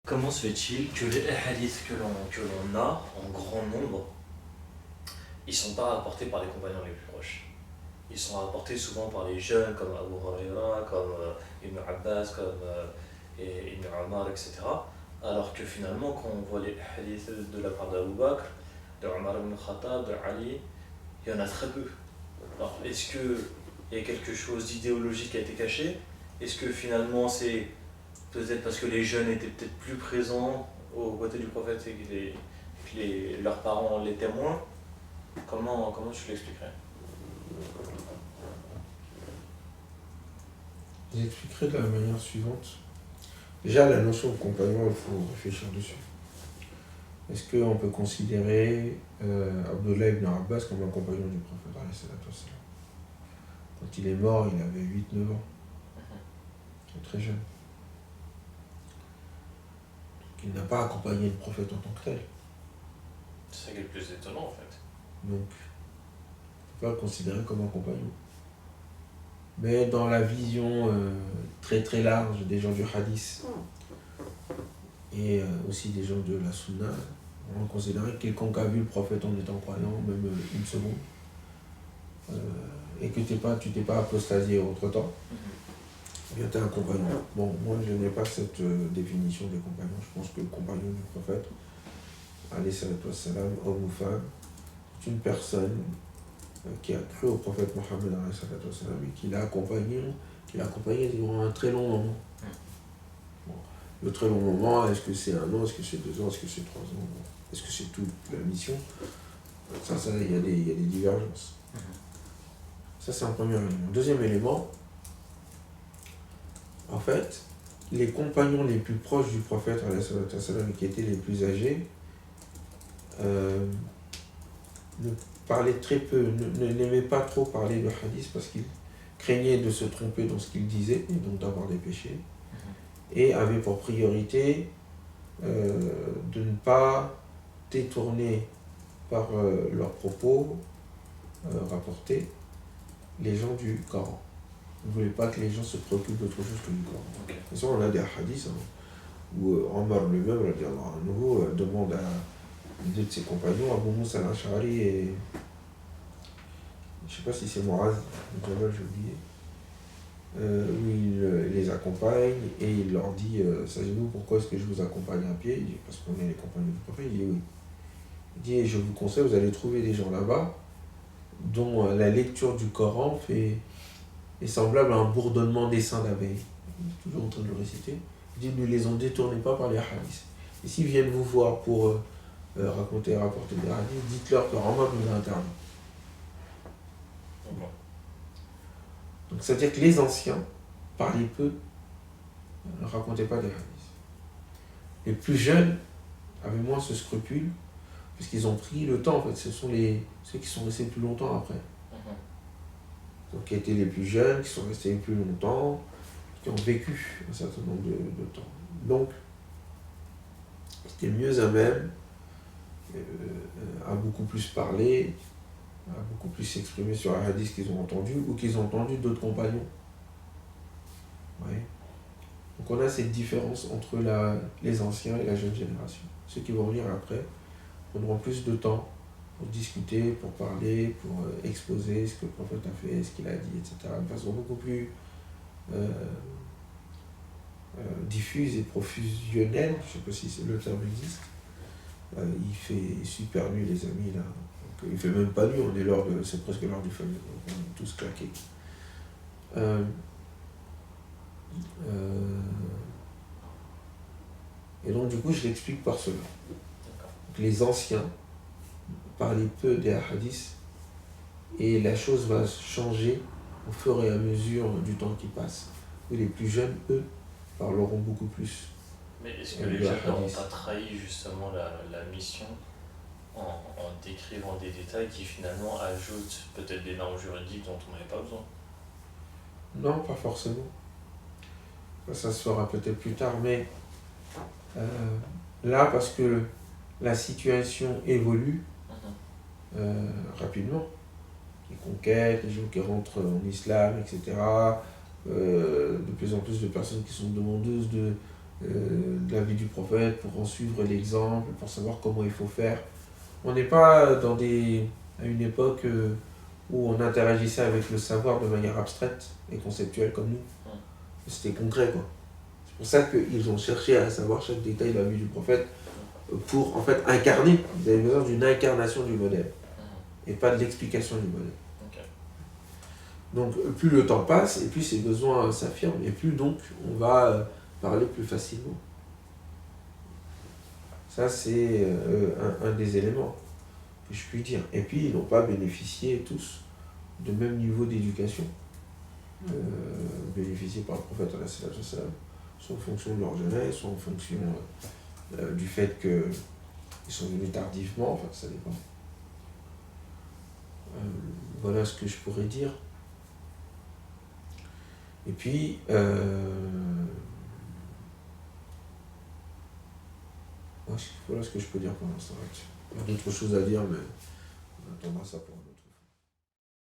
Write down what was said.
Comment se fait-il que les hadiths que l'on a en grand nombre, ils ne sont pas rapportés par les compagnons les plus proches? Ils sont rapportés souvent par les jeunes comme Abu Huraira, comme Ibn Abbas, comme Ibn Omar, etc. Alors que finalement, quand on voit les hadiths de la part d'Abu Bakr, de Omar ibn Khattab, de Ali, il y en a très peu. Alors, est-ce qu'il y a quelque chose d'idéologique qui a été caché? Est-ce que finalement c'est peut-être parce que les jeunes étaient peut-être plus présents aux côtés du prophète et que leurs parents l'étaient moins? Comment tu l'expliquerais? J'expliquerai de la manière suivante. Déjà, la notion de compagnon, il faut réfléchir dessus. Est-ce qu'on peut considérer Abdullah ibn Abbas comme un compagnon du prophète alayhi salatu wassalam? Quand il est mort, il avait 8-9 ans. Il est très jeune. Donc, il n'a pas accompagné le prophète en tant que tel. C'est ça qui est le plus étonnant en fait. Donc, on ne peut pas le considérer comme un compagnon. Mais dans la vision très très large des gens du hadith et aussi des gens de la sunna, on considérait que quelconque a vu le prophète en étant croyant, même une seconde, et que tu t'es pas apostasié entre-temps, eh bien tu es un compagnon. Bon, moi je n'ai pas cette définition des compagnons. Je pense que le compagnon du prophète, alayhi salatu wassalam, homme ou femme, c'est une personne qui a cru au prophète Mohammed alayhi salatu wassalam et qui l'a accompagné durant un très long moment. Bon, le très long moment, est-ce que c'est 1 an, est-ce que c'est 2 ans, est-ce que c'est 3 ans, est-ce que c'est toute la mission? Ça, il y a des divergences. Ça, c'est un premier élément. Deuxième élément, en fait, les compagnons les plus proches du prophète, qui étaient les plus âgés, ne parlaient très peu, n'aimaient pas trop parler de hadith parce qu'ils craignaient de se tromper dans ce qu'ils disaient et donc d'avoir des péchés, et avaient pour priorité de ne pas détourner par leurs propos rapportés les gens du Coran. Ils ne voulaient pas que les gens se préoccupent d'autre chose que du Coran. De toute façon, on a des hadiths où Omar lui-même demande à deux de ses compagnons, Abu Moussa al-Ash'ari et je ne sais pas si c'est Mu'adh, j'ai oublié, où il les accompagne et il leur dit savez-vous pourquoi est-ce que je vous accompagne à pied? Il dit parce qu'on est les compagnons du prophète. Il dit oui. Il dit je vous conseille, vous allez trouver des gens là-bas dont la lecture du Coran est semblable à un bourdonnement des seins d'abeilles. Il est toujours en train de le réciter. Il dit ne les en détournez pas par les hadiths. Et s'ils viennent vous voir pour raconter et rapporter des hadiths, dites-leur que Rama nous a interdit. Donc ça veut dire que les anciens parlaient peu, ne racontaient pas des hadiths. Les plus jeunes avaient moins ce scrupule, parce qu'ils ont pris le temps, en fait. Ce sont ceux qui sont restés plus longtemps après. Donc qui étaient les plus jeunes, qui sont restés plus longtemps, qui ont vécu un certain nombre de temps. Donc, c'était mieux à même à beaucoup plus parler, à beaucoup plus s'exprimer sur un hadith qu'ils ont entendu ou qu'ils ont entendu d'autres compagnons. Ouais. Donc on a cette différence entre les anciens et la jeune génération. Ceux qui vont venir après prendront plus de temps pour discuter, pour parler, pour exposer ce que le prophète a fait, ce qu'il a dit, etc. De façon beaucoup plus diffuse et profusionnelle, je ne sais pas si le terme existe. Il fait super nuit les amis là. Donc, il fait même pas nuit, c'est presque l'heure du famille, on est tous claqués. Et donc du coup je l'explique par cela. Donc, les anciens parlaient peu des hadiths et la chose va changer au fur et à mesure du temps qui passe. Et les plus jeunes, eux, parleront beaucoup plus. Mais est-ce que les jeunes n'ont pas trahi justement la mission en décrivant des détails qui finalement ajoutent peut-être des normes juridiques dont on n'avait pas besoin? Non, pas forcément. Ça se fera peut-être plus tard, mais là, parce que la situation évolue rapidement, les conquêtes, les gens qui rentrent en islam, etc., de plus en plus de personnes qui sont demandeuses de la vie du prophète, pour en suivre l'exemple, pour savoir comment il faut faire. On n'est pas à une époque où on interagissait avec le savoir de manière abstraite et conceptuelle comme nous. C'était concret, quoi. C'est pour ça qu'ils ont cherché à savoir chaque détail de la vie du prophète pour en fait incarner. Vous avez besoin d'une incarnation du modèle et pas de l'explication du modèle. Ok. Donc plus le temps passe et plus ces besoins s'affirment et plus donc on va parler plus facilement. Ça c'est un des éléments que je puis dire. Et puis ils n'ont pas bénéficié tous de même niveau d'éducation bénéficié par le prophète soit en fonction de leur jeunesse, soit en fonction du fait qu'ils sont venus tardivement, enfin ça dépend. Voilà ce que je pourrais dire. Et puis, voilà ce que je peux dire pour l'instant. Il y a d'autres choses à dire, mais on attendra ça pour nous.